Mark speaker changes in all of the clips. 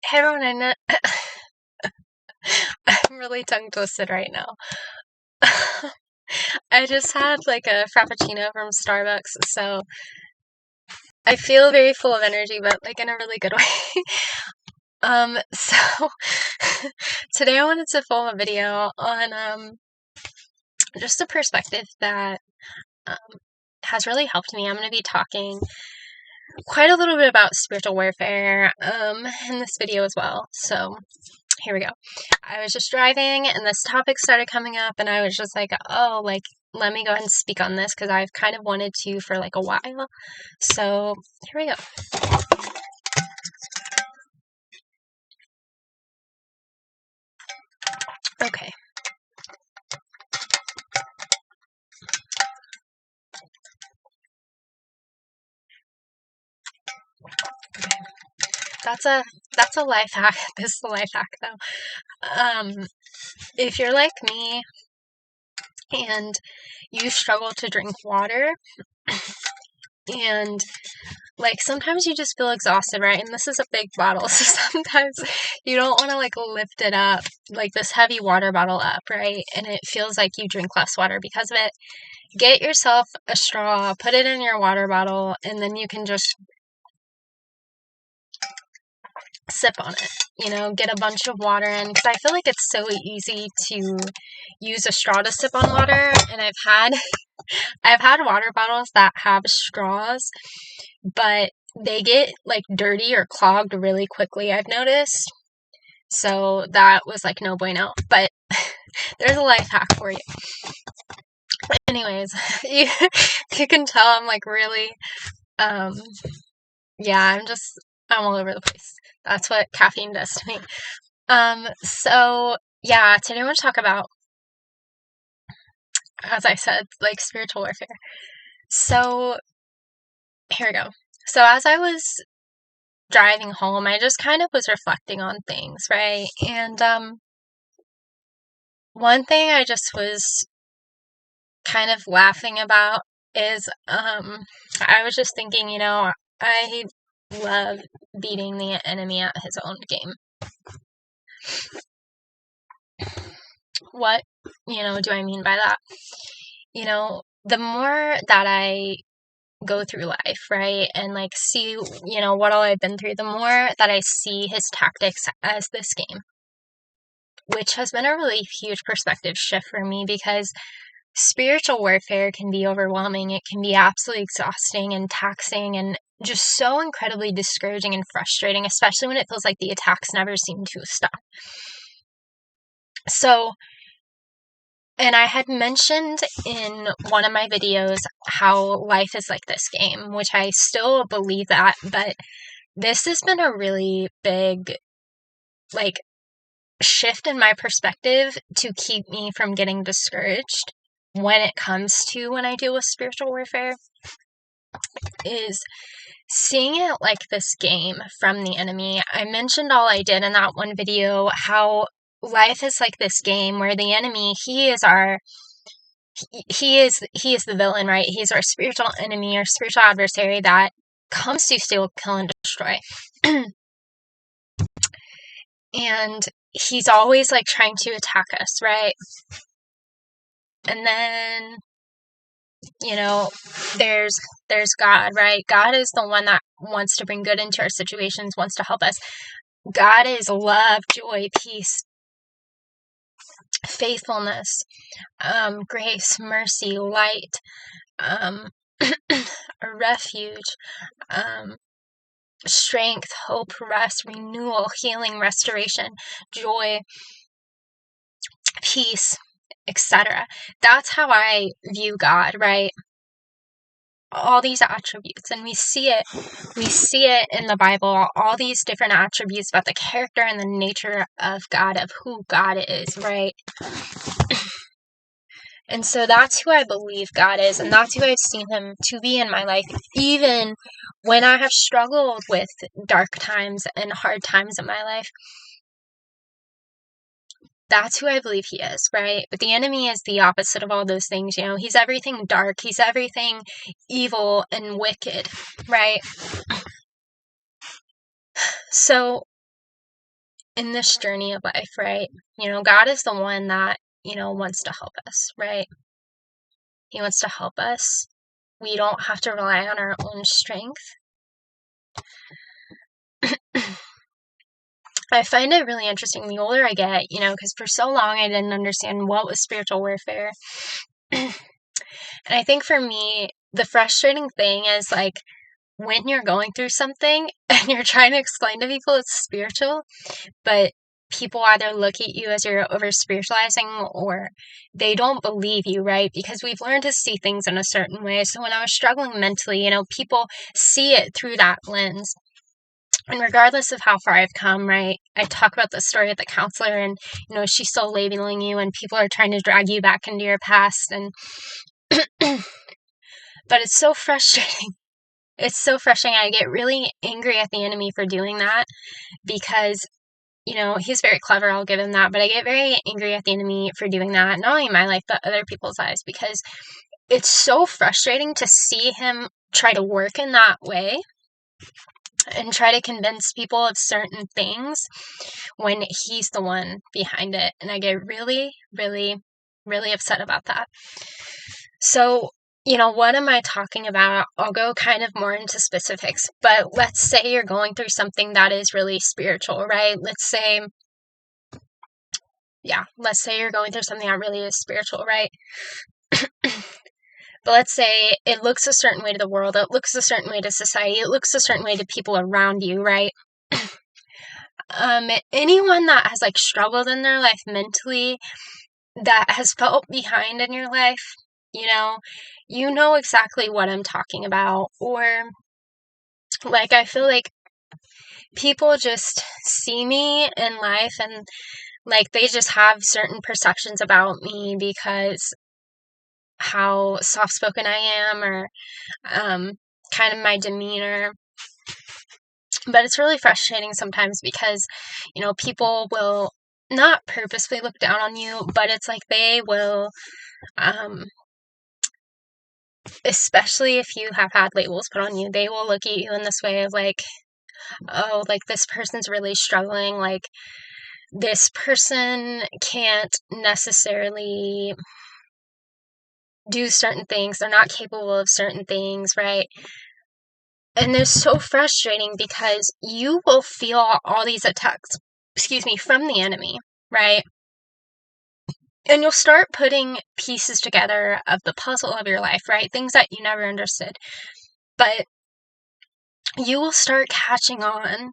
Speaker 1: Hey everyone, I'm really tongue twisted right now. I just had like a frappuccino from Starbucks, so I feel very full of energy, but like in a really good way. So today I wanted to film a video on just a perspective that um has really helped me. I'm going to be talking quite a little bit about spiritual warfare in this video as well. So here we go. I was just driving and this topic started coming up and I was just like, oh, like, let me go ahead and speak on this because I've kind of wanted to for like a while. So here we go. Okay. That's a life hack. This is a life hack though. If you're like me and you struggle to drink water and like sometimes you just feel exhausted, right? And this is a big bottle, so sometimes you don't want to like lift it up, like this heavy water bottle up, right? And it feels like you drink less water because of it. Get yourself a straw, put it in your water bottle, and then you can just sip on it. You know, get a bunch of water in, because I feel like it's so easy to use a straw to sip on water, and I've had water bottles that have straws, but they get like dirty or clogged really quickly, I've noticed. So that was like no bueno, but there's a life hack for you. Anyways, you can tell I'm like really, yeah, I'm all over the place. That's what caffeine does to me. So yeah, today I want to talk about, as I said, like spiritual warfare. So here we go. So as I was driving home, I just kind of was reflecting on things, right? And one thing I just was kind of laughing about is I was just thinking, you know, I love beating the enemy at his own game. What, do I mean by that? You know, the more that I go through life, right, and like see, what all I've been through, the more that I see his tactics as this game, which has been a really huge perspective shift for me because spiritual warfare can be overwhelming. It can be absolutely exhausting and taxing and just so incredibly discouraging and frustrating, especially when it feels like the attacks never seem to stop. So, and I had mentioned in one of my videos how life is like this game, which I still believe that, but this has been a really big, like, shift in my perspective to keep me from getting discouraged when it comes to when I deal with spiritual warfare, is seeing it like this game from the enemy. I mentioned all I did in that one video, how life is like this game where the enemy, he is the villain, right? He's our spiritual enemy, our spiritual adversary that comes to steal, kill, and destroy. And he's always like trying to attack us, right? And then, there's God, right? God is the one that wants to bring good into our situations, wants to help us. God is love, joy, peace, faithfulness, grace, mercy, light, a refuge, strength, hope, rest, renewal, healing, restoration, joy, peace, etc. That's how I view God, right? All these attributes, and we see it in the Bible, all these different attributes about the character and the nature of God, of who God is, right? And so that's who I believe God is, and that's who I've seen him to be in my life, even when I have struggled with dark times and hard times in my life. That's who I believe he is, right? But the enemy is the opposite of all those things, He's everything dark. He's everything evil and wicked, right? So in this journey of life, right? God is the one that, wants to help us, right? He wants to help us. We don't have to rely on our own strength. I find it really interesting the older I get, because for so long I didn't understand what was spiritual warfare. And I think for me, the frustrating thing is like when you're going through something and you're trying to explain to people it's spiritual, but people either look at you as you're over spiritualizing or they don't believe you, right? Because we've learned to see things in a certain way. So when I was struggling mentally, people see it through that lens. And regardless of how far I've come, right, I talk about the story of the counselor and, she's still labeling you and people are trying to drag you back into your past. And, but it's so frustrating. It's so frustrating. I get really angry at the enemy for doing that because, he's very clever. I'll give him that. But I get very angry at the enemy for doing that, not only in my life, but other people's lives, because it's so frustrating to see him try to work in that way and try to convince people of certain things when he's the one behind it. And I get really, really, really upset about that. So, what am I talking about? I'll go kind of more into specifics, but let's say you're going through something that is really spiritual, right? Let's say you're going through something that really is spiritual, right? But let's say it looks a certain way to the world, it looks a certain way to society, it looks a certain way to people around you, right? Anyone that has like struggled in their life mentally, that has felt behind in your life, you know exactly what I'm talking about. Or like, I feel like people just see me in life and like they just have certain perceptions about me because how soft-spoken I am or kind of my demeanor. But it's really frustrating sometimes because, people will not purposefully look down on you, but it's like they will, especially if you have had labels put on you, they will look at you in this way of like, oh, like this person's really struggling, like this person can't necessarily do certain things, they're not capable of certain things, right? And it's so frustrating because you will feel all these attacks, from the enemy, right? And you'll start putting pieces together of the puzzle of your life, right? Things that you never understood. But you will start catching on.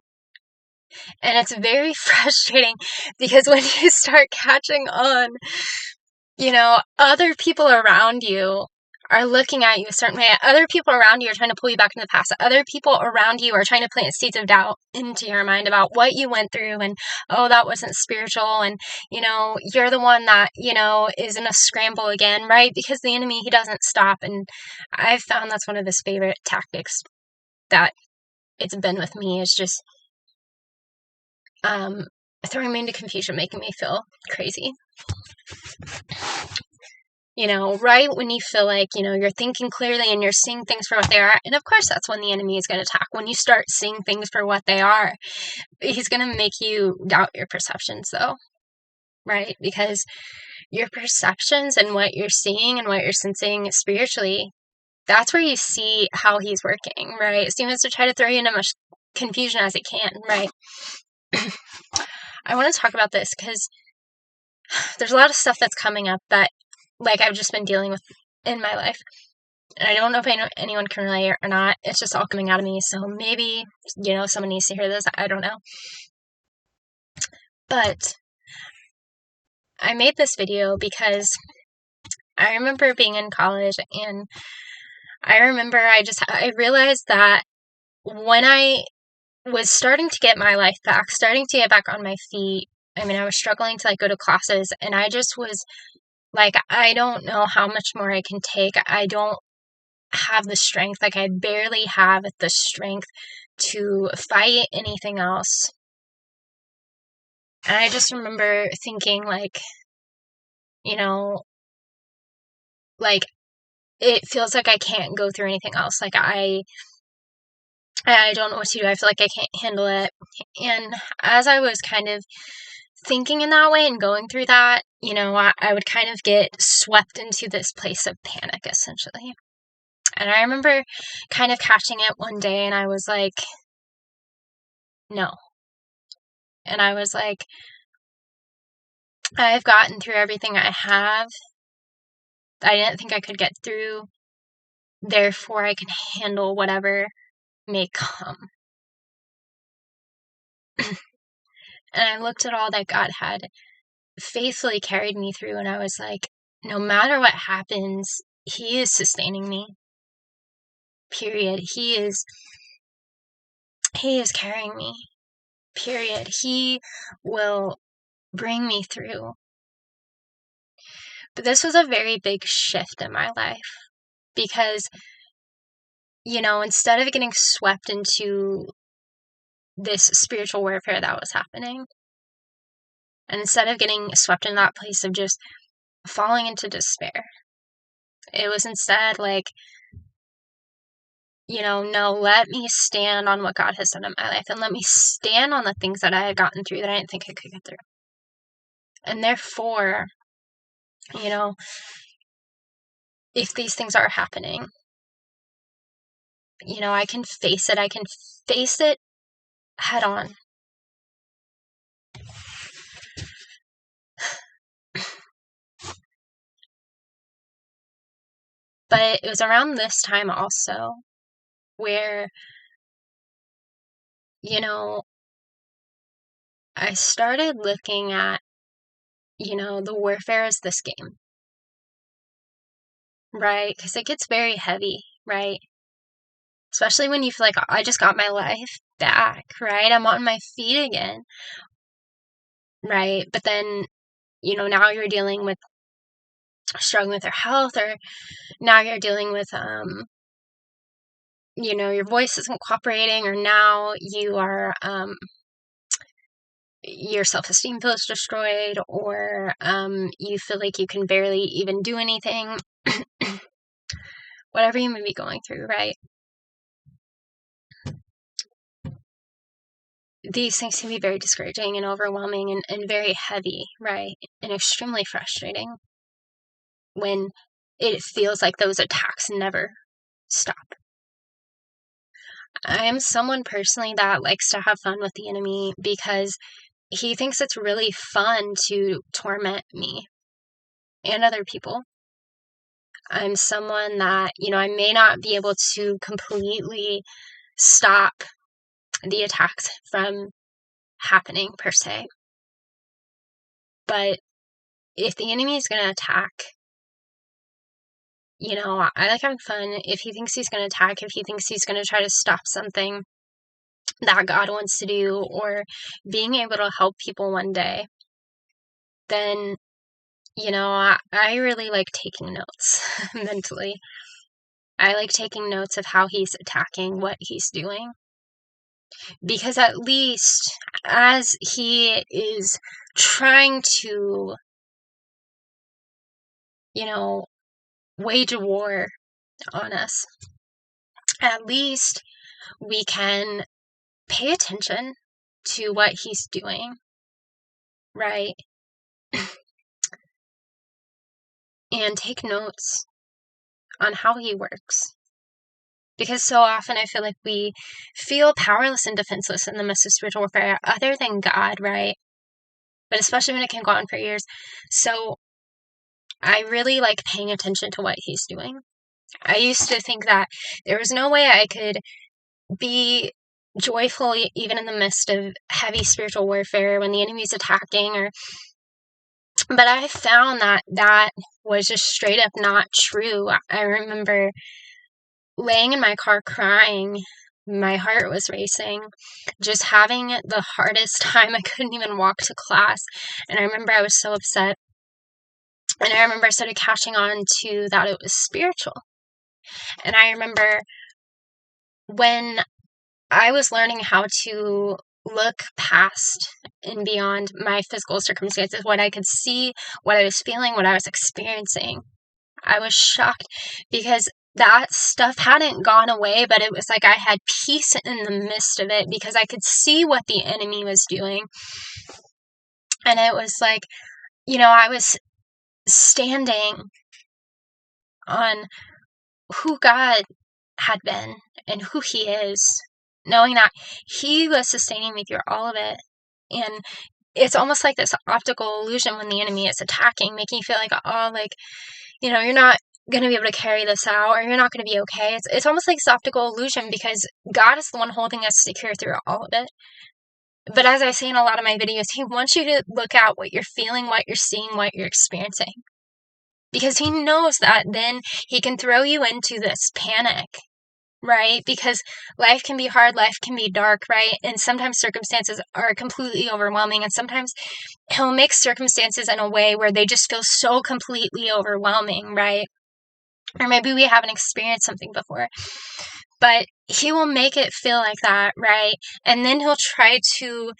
Speaker 1: And it's very frustrating because when you start catching on, other people around you are looking at you a certain way. Other people around you are trying to pull you back into the past. Other people around you are trying to plant seeds of doubt into your mind about what you went through and, oh, that wasn't spiritual. And, you're the one that, is in a scramble again, right? Because the enemy, he doesn't stop. And I've found that's one of his favorite tactics that it's been with me, is just throwing me into confusion, making me feel crazy. Right when you feel like, you're thinking clearly and you're seeing things for what they are. And of course, that's when the enemy is going to attack. When you start seeing things for what they are, he's going to make you doubt your perceptions, though, right? Because your perceptions and what you're seeing and what you're sensing spiritually, that's where you see how he's working, right? So he wants to try to throw you into much confusion as he can, right? I want to talk about this because there's a lot of stuff that's coming up that, like, I've just been dealing with in my life. And I don't know if anyone can relate or not. It's just all coming out of me. So maybe, someone needs to hear this. I don't know. But I made this video because I remember being in college and I remember I realized that when I was starting to get my life back, starting to get back on my feet, I was struggling to go to classes and I just was like, I don't know how much more I can take. I don't have the strength. I barely have the strength to fight anything else. And I just remember thinking it feels like I can't go through anything else. I don't know what to do. I feel like I can't handle it. And as I was kind of thinking in that way and going through that, I would kind of get swept into this place of panic, essentially. And I remember kind of catching it one day, and I was like, no. And I was like, I've gotten through everything I have. I didn't think I could get through. Therefore, I can handle whatever may come. And I looked at all that God had faithfully carried me through, and I was like, no matter what happens, He is sustaining me. Period. He is carrying me. Period. He will bring me through. But this was a very big shift in my life because, instead of getting swept into this spiritual warfare that was happening, and instead of getting swept in that place of just falling into despair, it was instead like, no, let me stand on what God has done in my life, and let me stand on the things that I had gotten through that I didn't think I could get through. And therefore, if these things are happening, I can face it. I can face it head on. But it was around this time also where, I started looking at, the warfare as this game, right? Because it gets very heavy, right? Especially when you feel like I just got my life back, right? I'm on my feet again, right? But then, now you're dealing with struggling with your health, or now you're dealing with, your voice isn't cooperating, or now you are, your self-esteem feels destroyed, or you feel like you can barely even do anything. Whatever you may be going through, right? These things can be very discouraging and overwhelming and very heavy, right? And extremely frustrating when it feels like those attacks never stop. I am someone personally that likes to have fun with the enemy because he thinks it's really fun to torment me and other people. I'm someone that, I may not be able to completely stop the attacks from happening per se. But if the enemy is going to attack, I like having fun. If he thinks he's going to attack, if he thinks he's going to try to stop something that God wants to do, or being able to help people one day, then, I really like taking notes mentally. I like taking notes of how he's attacking, what he's doing. Because at least as he is trying to, wage a war on us, at least we can pay attention to what he's doing, right? And take notes on how he works. Because so often I feel like we feel powerless and defenseless in the midst of spiritual warfare other than God, right? But especially when it can go on for years. So I really like paying attention to what he's doing. I used to think that there was no way I could be joyful even in the midst of heavy spiritual warfare when the enemy's attacking, but I found that was just straight up not true. I remember laying in my car crying. My heart was racing, just having the hardest time. I couldn't even walk to class. And I remember I was so upset. And I remember I started catching on to that it was spiritual. And I remember when I was learning how to look past and beyond my physical circumstances, what I could see, what I was feeling, what I was experiencing, I was shocked because that stuff hadn't gone away, but it was like I had peace in the midst of it because I could see what the enemy was doing. And it was like, I was standing on who God had been and who He is, knowing that He was sustaining me through all of it. And it's almost like this optical illusion when the enemy is attacking, making you feel like, you're not going to be able to carry this out, or you're not going to be okay. It's almost like this optical illusion because God is the one holding us secure through all of it. But as I say in a lot of my videos, He wants you to look at what you're feeling, what you're seeing, what you're experiencing. Because He knows that then He can throw you into this panic, right? Because life can be hard, life can be dark, right? And sometimes circumstances are completely overwhelming, and sometimes He'll make circumstances in a way where they just feel so completely overwhelming, right? Or maybe we haven't experienced something before. But He will make it feel like that, right? And then He'll try to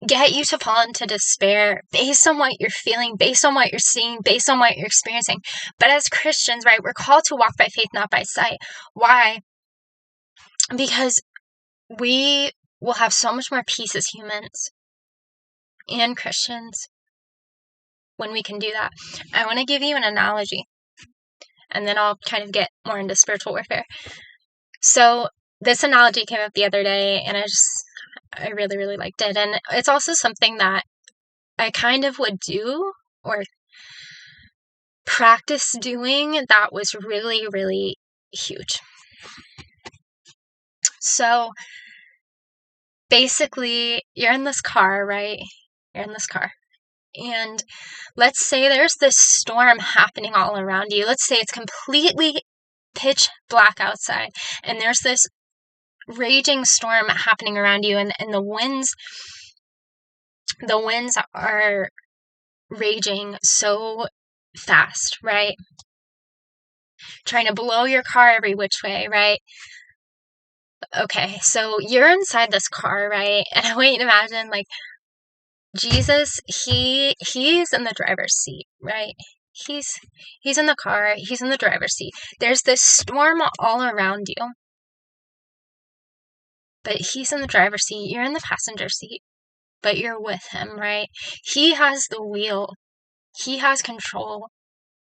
Speaker 1: get you to fall into despair based on what you're feeling, based on what you're seeing, based on what you're experiencing. But as Christians, right, we're called to walk by faith, not by sight. Why? Because we will have so much more peace as humans and Christians when we can do that. I want to give you an analogy, and then I'll kind of get more into spiritual warfare. So this analogy came up the other day, and I really, really liked it. And it's also something that I kind of would do or practice doing that was really, really huge. So basically, you're in this car, right? You're in this car. And let's say there's this storm happening all around you. Let's say it's completely pitch black outside, and there's this raging storm happening around you, and the winds are raging so fast, right? Trying to blow your car every which way, right? Okay, so you're inside this car, right? And I want you to imagine, like, Jesus, he's in the driver's seat, right? He's in the car, he's in the driver's seat. There's this storm all around you, but He's in the driver's seat, you're in the passenger seat, but you're with Him, right? He has the wheel, He has control.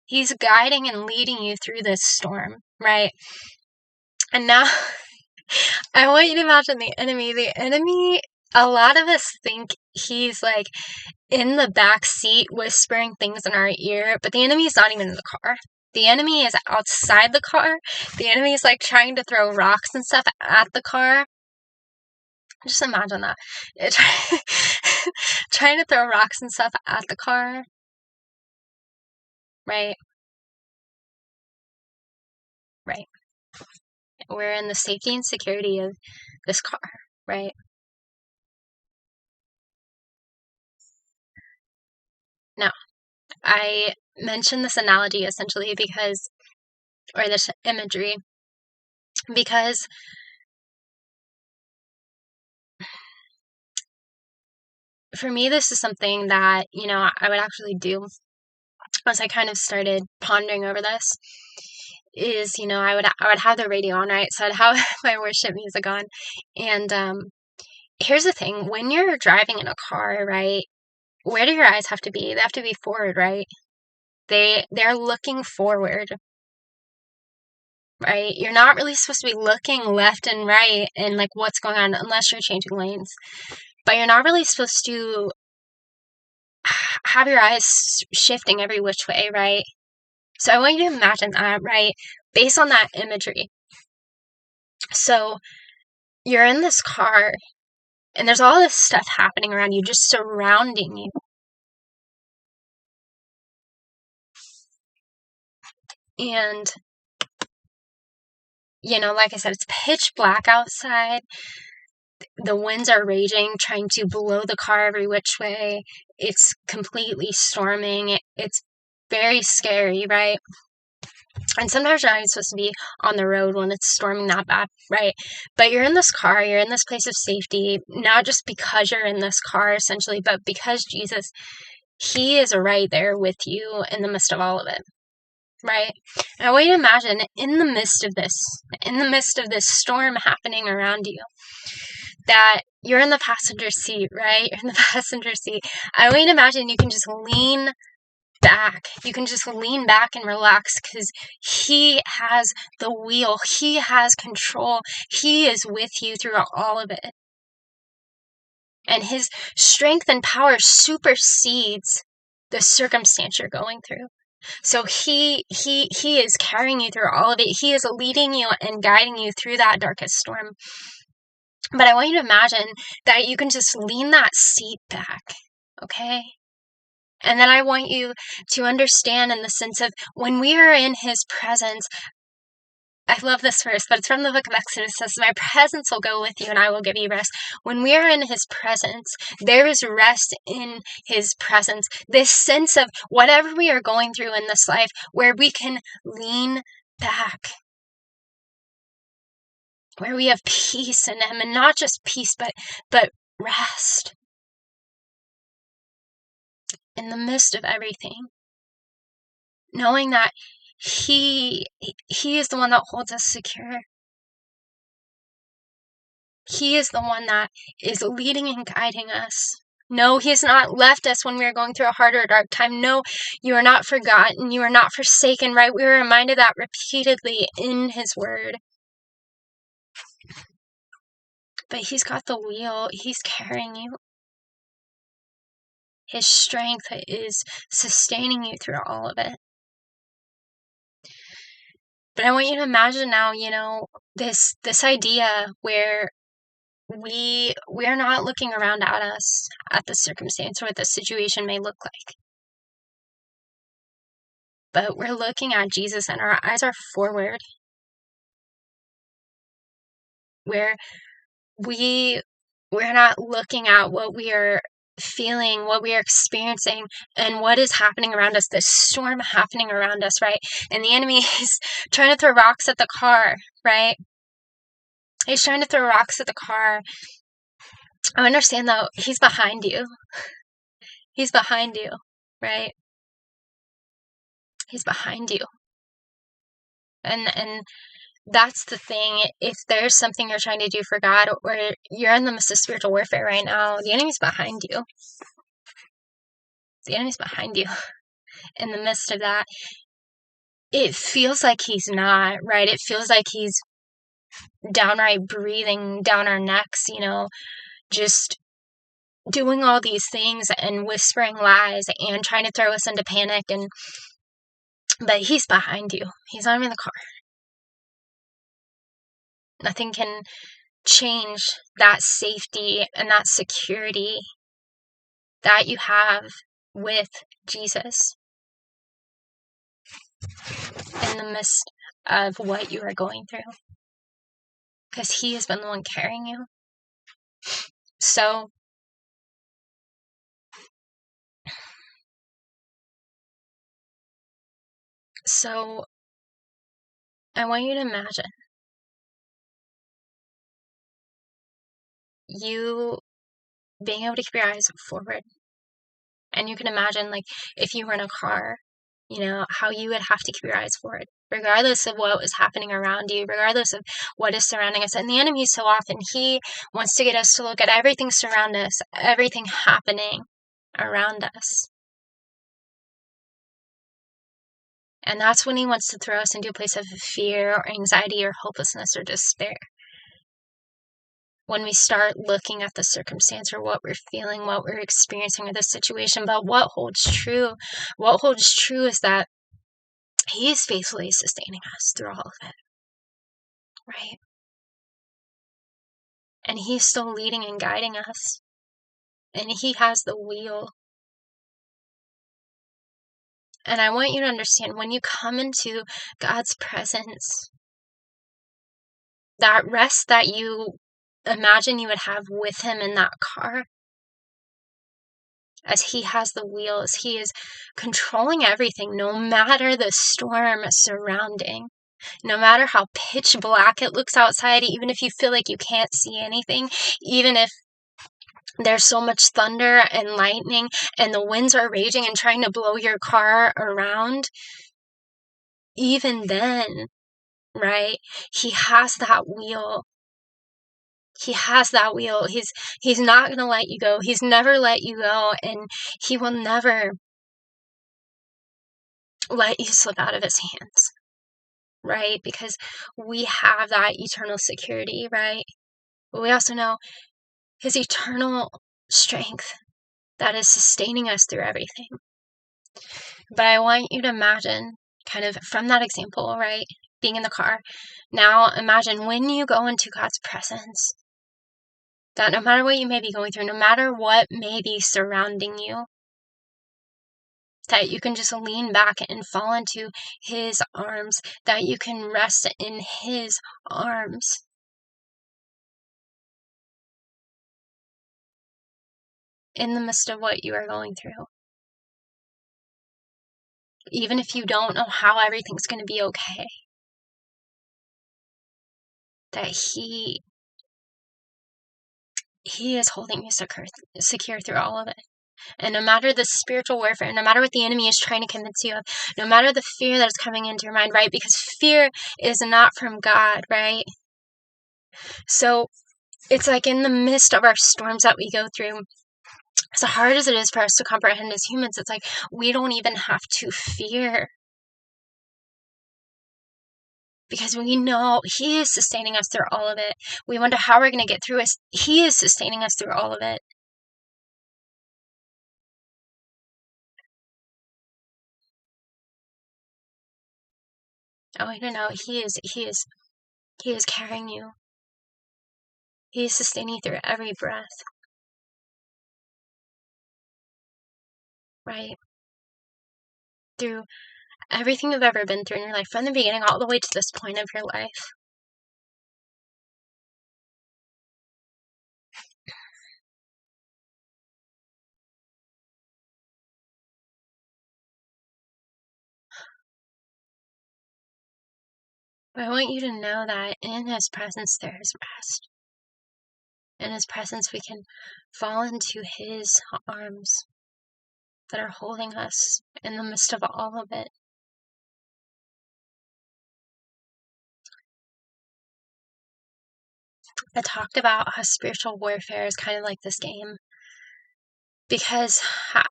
Speaker 1: He's guiding and leading you through this storm, right? And now, I want you to imagine the enemy. The enemy, a lot of us think he's like in the back seat whispering things in our ear, but the enemy is not even in the car. The enemy is outside the car. The enemy is like trying to throw rocks and stuff at the car. Just imagine that. Trying to throw rocks and stuff at the car. Right? Right. We're in the safety and security of this car, right? Now, I mention this analogy essentially because, or this imagery, because for me, this is something that, I would actually do as I kind of started pondering over this. Is, I would have the radio on, right? So I'd have my worship music on. And here's the thing, when you're driving in a car, right, where do your eyes have to be? They have to be forward, right? They're looking forward, right? You're not really supposed to be looking left and right and like what's going on unless you're changing lanes. But you're not really supposed to have your eyes shifting every which way, right? So I want you to imagine that, right? Based on that imagery. So you're in this car, and there's all this stuff happening around you, just surrounding you. And, like I said, it's pitch black outside. The winds are raging, trying to blow the car every which way. It's completely storming. It's very scary, right? And sometimes you're not even supposed to be on the road when it's storming that bad, right? But you're in this car, you're in this place of safety, not just because you're in this car, essentially, but because Jesus, He is right there with you in the midst of all of it. right? And I want you to imagine in the midst of this storm happening around you, that you're in the passenger seat, right? You're in the passenger seat. I want you to imagine you can just lean back. You can just lean back and relax because he has the wheel. He has control. He is with you throughout all of it. And his strength and power supersedes the circumstance you're going through. So he is carrying you through all of it. He is leading you and guiding you through that darkest storm. But I want you to imagine that you can just lean that seat back, okay? And then I want you to understand in the sense of when we are in his presence, I love this verse, but it's from the book of Exodus. It says, my presence will go with you and I will give you rest. When we are in his presence, there is rest in his presence. This sense of whatever we are going through in this life where we can lean back, where we have peace in him, and not just peace, but rest in the midst of everything, knowing that he is the one that holds us secure. He is the one that is leading and guiding us. No, he has not left us when we are going through a hard or dark time. No, you are not forgotten. You are not forsaken, right? We are reminded that repeatedly in his word. But he's got the wheel. He's carrying you. His strength is sustaining you through all of it. But I want you to imagine now, this idea where we are not looking around at us, at the circumstance or what the situation may look like. But we're looking at Jesus and our eyes are forward. Where we're not looking at what we are feeling, what we are experiencing, and what is happening around us, this storm happening around us, right? And the enemy is trying to throw rocks at the car, right? He's trying to throw rocks at the car. I understand though, he's behind you. He's behind you, right? He's behind you. And that's the thing. If there's something you're trying to do for God, or you're in the midst of spiritual warfare right now, the enemy's behind you. The enemy's behind you. In the midst of that, it feels like he's not, right? It feels like he's downright breathing down our necks, just doing all these things and whispering lies and trying to throw us into panic. But he's behind you. He's not in the car. Nothing can change that safety and that security that you have with Jesus in the midst of what you are going through, because he has been the one carrying you. So I want you to imagine you being able to keep your eyes forward. And you can imagine, like, if you were in a car, how you would have to keep your eyes forward, regardless of what was happening around you, regardless of what is surrounding us. And the enemy, so often, he wants to get us to look at everything surrounding us, everything happening around us. And that's when he wants to throw us into a place of fear or anxiety or hopelessness or despair. When we start looking at the circumstance or what we're feeling, what we're experiencing or the situation. But what holds true is that he is faithfully sustaining us through all of it, right? And he's still leading and guiding us. And he has the wheel. And I want you to understand, when you come into God's presence, that rest that you imagine you would have with him in that car, as he has the wheel, as he is controlling everything, no matter the storm surrounding, no matter how pitch black it looks outside, even if you feel like you can't see anything, even if there's so much thunder and lightning and the winds are raging and trying to blow your car around, even then, right, he has that wheel. He has that wheel. He's not going to let you go. He's never let you go, and he will never let you slip out of his hands, right? Because we have that eternal security, right? But we also know his eternal strength that is sustaining us through everything. But I want you to imagine, kind of from that example, right? Being in the car. Now imagine when you go into God's presence, that no matter what you may be going through, no matter what may be surrounding you, that you can just lean back and fall into his arms, that you can rest in his arms. In the midst of what you are going through. Even if you don't know how everything's going to be okay. That he is holding you secure through all of it. And no matter the spiritual warfare, no matter what the enemy is trying to convince you of, no matter the fear that is coming into your mind, right? Because fear is not from God, right? So it's like in the midst of our storms that we go through, as hard as it is for us to comprehend as humans, it's like we don't even have to fear. Because we know he is sustaining us through all of it. We wonder how we're going to get through it. He is sustaining us through all of it. I want you to know he is carrying you. He is sustaining you through every breath. Right? Through everything you've ever been through in your life, from the beginning all the way to this point of your life. But I want you to know that in his presence there is rest. In his presence we can fall into his arms that are holding us in the midst of all of it. I talked about how spiritual warfare is kind of like this game. Because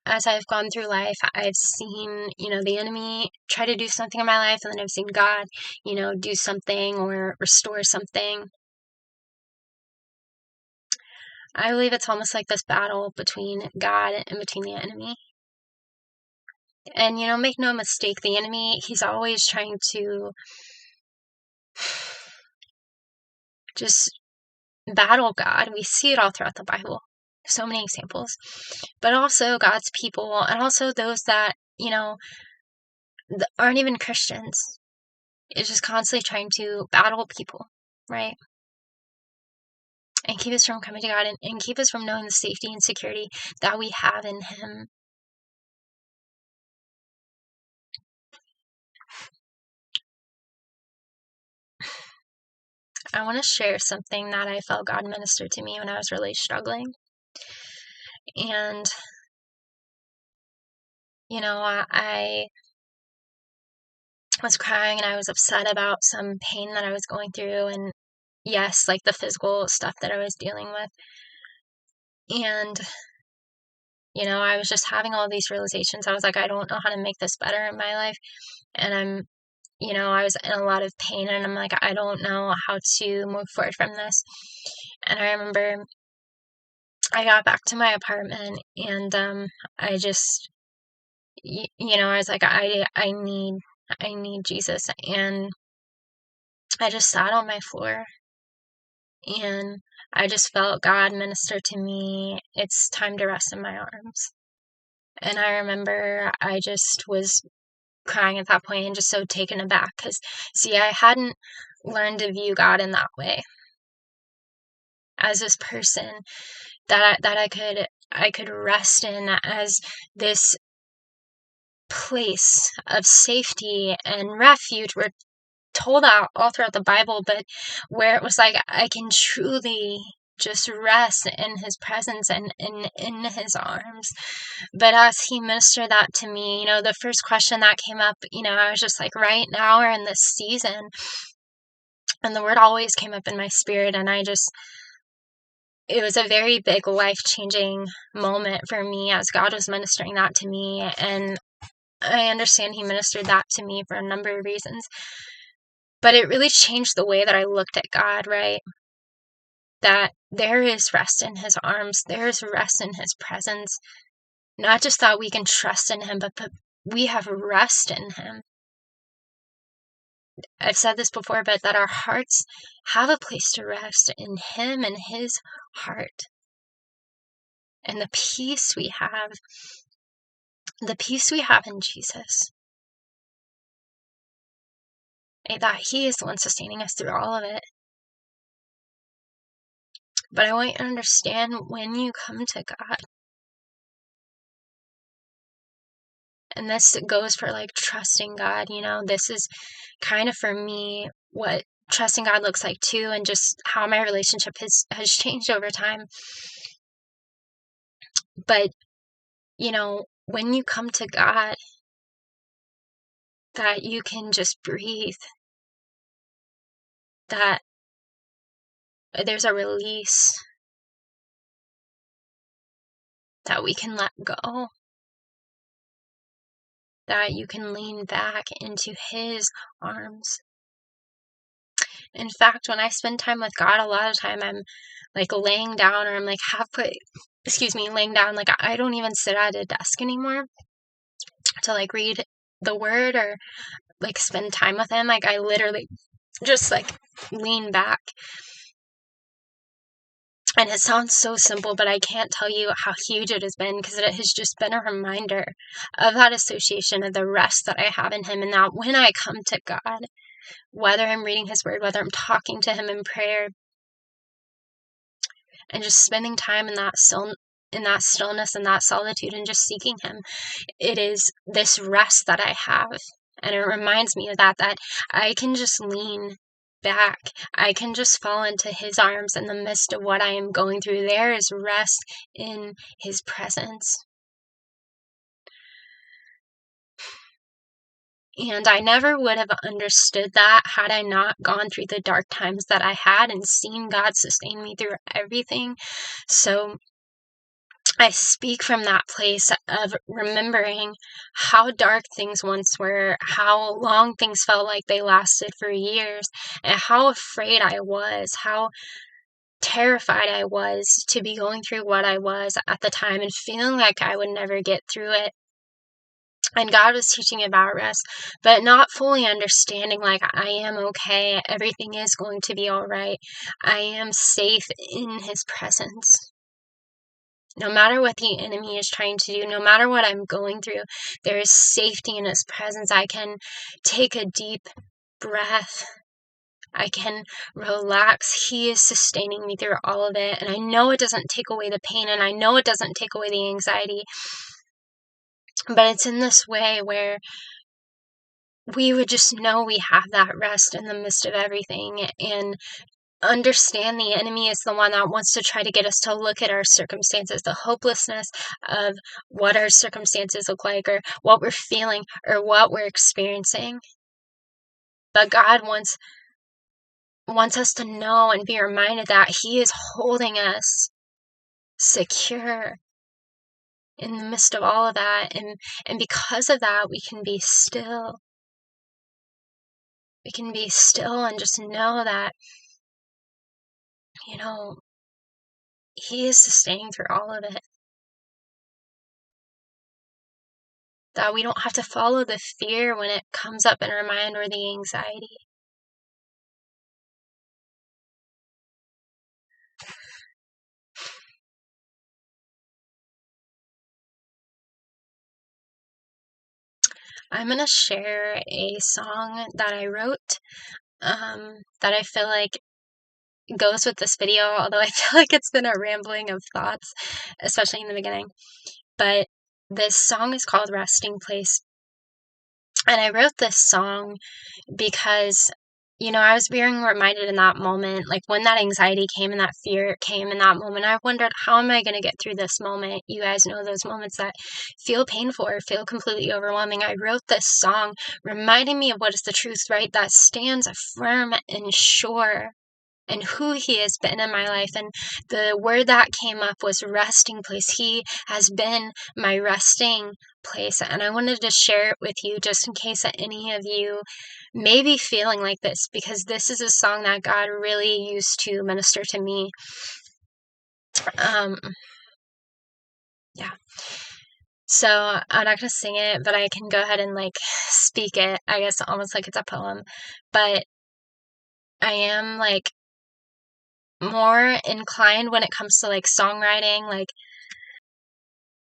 Speaker 1: as I've gone through life, I've seen, the enemy try to do something in my life, and then I've seen God, do something or restore something. I believe it's almost like this battle between God and between the enemy. And, make no mistake, the enemy, he's always trying to just battle God. We see it all throughout the Bible. So many examples. But also God's people, and also those that, aren't even Christians. It's just constantly trying to battle people, right? And keep us from coming to God and keep us from knowing the safety and security that we have in him. I want to share something that I felt God ministered to me when I was really struggling. And, I was crying and I was upset about some pain that I was going through, and yes, like the physical stuff that I was dealing with. And, I was just having all these realizations. I was like, I don't know how to make this better in my life. And I was in a lot of pain, and I'm like, I don't know how to move forward from this. And I remember I got back to my apartment, and I just, I was like, I need Jesus. And I just sat on my floor, and I just felt God minister to me, it's time to rest in my arms. And I remember I just was crying at that point and just so taken aback, because see, I hadn't learned to view God in that way, as this person that I could rest in, as this place of safety and refuge. We're told out all throughout the Bible, but where it was like I can truly just rest in his presence and in his arms. But as he ministered that to me, the first question that came up, I was just like, right now or in this season, and the word always came up in my spirit, and it was a very big life-changing moment for me as God was ministering that to me. And I understand he ministered that to me for a number of reasons, but it really changed the way that I looked at God, right? That there is rest in his arms, there is rest in his presence. Not just that we can trust in him, but we have rest in him. I've said this before, but that our hearts have a place to rest in him and his heart. And the peace we have in Jesus. That he is the one sustaining us through all of it. But I want you to understand, when you come to God, and this goes for like trusting God, this is kind of for me what trusting God looks like too, and just how my relationship has changed over time. But, when you come to God, that you can just breathe, that there's a release, that we can let go, that you can lean back into his arms. In fact, when I spend time with God, a lot of time I'm like laying down, or I'm like laying down. Like I don't even sit at a desk anymore to like read the word or like spend time with him. Like I literally just like lean back. And it sounds so simple, but I can't tell you how huge it has been, because it has just been a reminder of that association, of the rest that I have in him. And that when I come to God, whether I'm reading his word, whether I'm talking to him in prayer, and just spending time in that stillness and that solitude and just seeking him, it is this rest that I have. And it reminds me of that I can just lean back. I can just fall into his arms in the midst of what I am going through. There is rest in his presence. And I never would have understood that had I not gone through the dark times that I had and seen God sustain me through everything. So I speak from that place of remembering how dark things once were, how long things felt like they lasted for years, and how afraid I was, how terrified I was to be going through what I was at the time and feeling like I would never get through it. And God was teaching me about rest, but not fully understanding, like, I am okay, everything is going to be all right, I am safe in his presence. No matter what the enemy is trying to do, no matter what I'm going through, there is safety in his presence. I can take a deep breath. I can relax. He is sustaining me through all of it. And I know it doesn't take away the pain, and I know it doesn't take away the anxiety. But it's in this way where we would just know we have that rest in the midst of everything, and understand the enemy is the one that wants to try to get us to look at our circumstances, the hopelessness of what our circumstances look like, or what we're feeling, or what we're experiencing. But God wants us to know and be reminded that he is holding us secure in the midst of all of that. And because of that, we can be still. We can be still and just know that, he is sustaining through all of it. That we don't have to follow the fear when it comes up in our mind, or the anxiety. I'm going to share a song that I wrote that I feel like goes with this video, although I feel like it's been a rambling of thoughts, especially in the beginning. But this song is called Resting Place. And I wrote this song because I was being reminded in that moment, like when that anxiety came and that fear came in that moment, I wondered, how am I going to get through this moment? You guys know those moments that feel painful or feel completely overwhelming. I wrote this song reminding me of what is the truth, right? That stands firm and sure and who he has been in my life. And the word that came up was resting place. He has been my resting place. And I wanted to share it with you just in case that any of you may be feeling like this, because this is a song that God really used to minister to me. Yeah. So I'm not going to sing it, but I can go ahead and like speak it, I guess, almost like it's a poem. But I am like more inclined when it comes to like songwriting, like